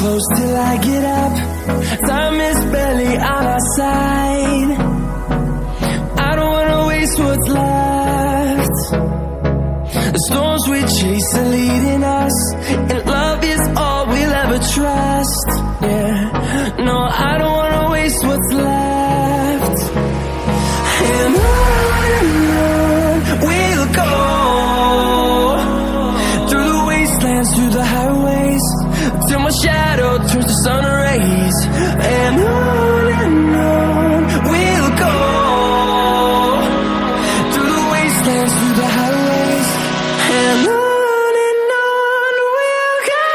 close till I get up. Time is barely on our side. I don't wanna waste what's left. The storms we chase are leading us, and love is all we'll ever trust. Yeah, no, I don't wanna waste what's left. And on we'll go, through the wastelands, through the highways, till my shadow turns to sun rays. And on we'll go, through the wastelands, through the highways, and on we'll go.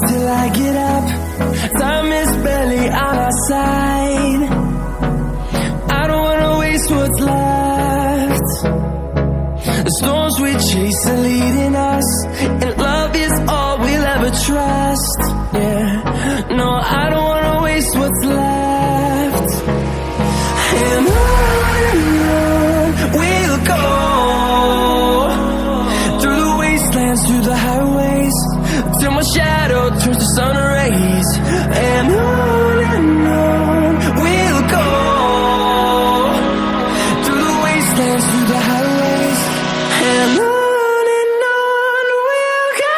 Till I get up, time is barely on our side. I don't wanna waste what's left. The storms we chase are leading us, and love is all we'll ever trust. Yeah, no, I don't wanna waste what's left. And on we'll go, through the wastelands, through the highways, till my shadow turns to sun rays. And on we'll go, through the wastelands, through the highways, and on we'll go.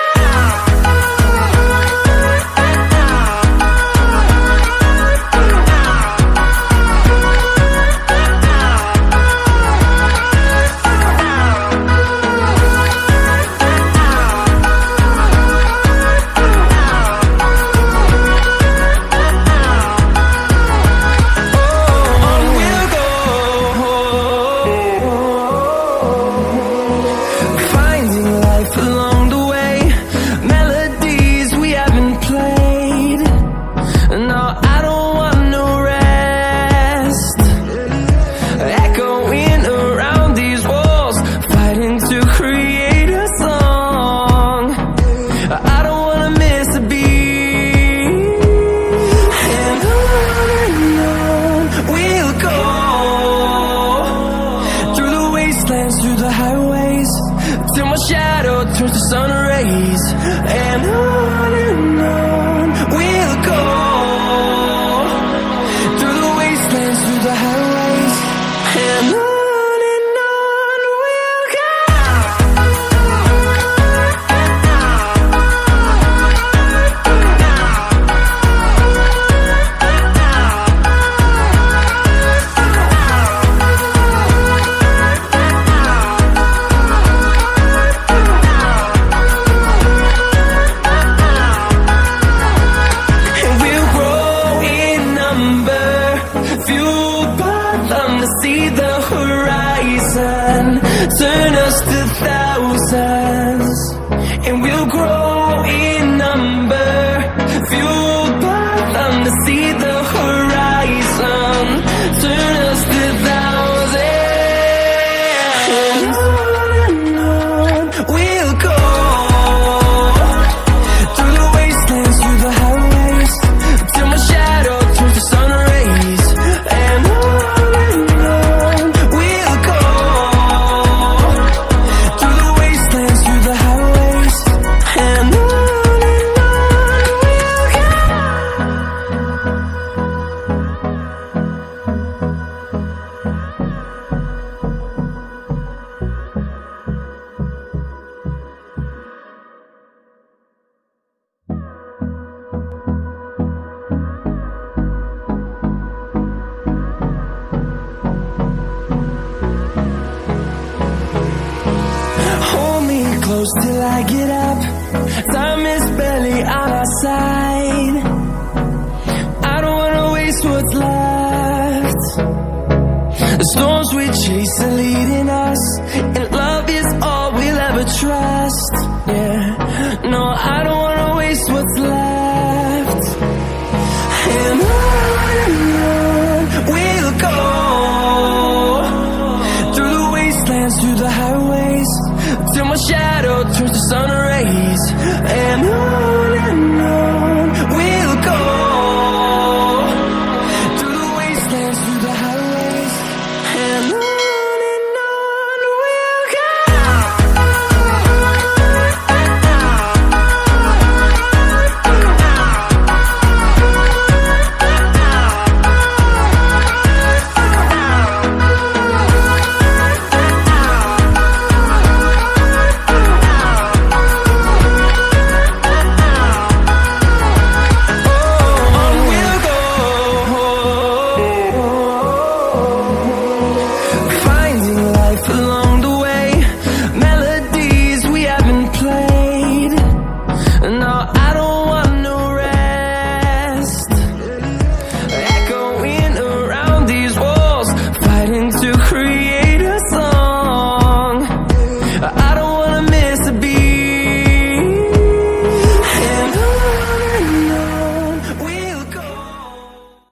us to thousands, and we'll grow in number, fueled by them to see the horizon. Turn us to thousands, and on we'll go, through the wastelands, through the highways, till my shadow turns to sun rays. And on we'll go, through the wastelands, through the highways, and on hold me close till I get up. Time is barely on our side. I don't wanna waste what's left. The storms we chase are leading us.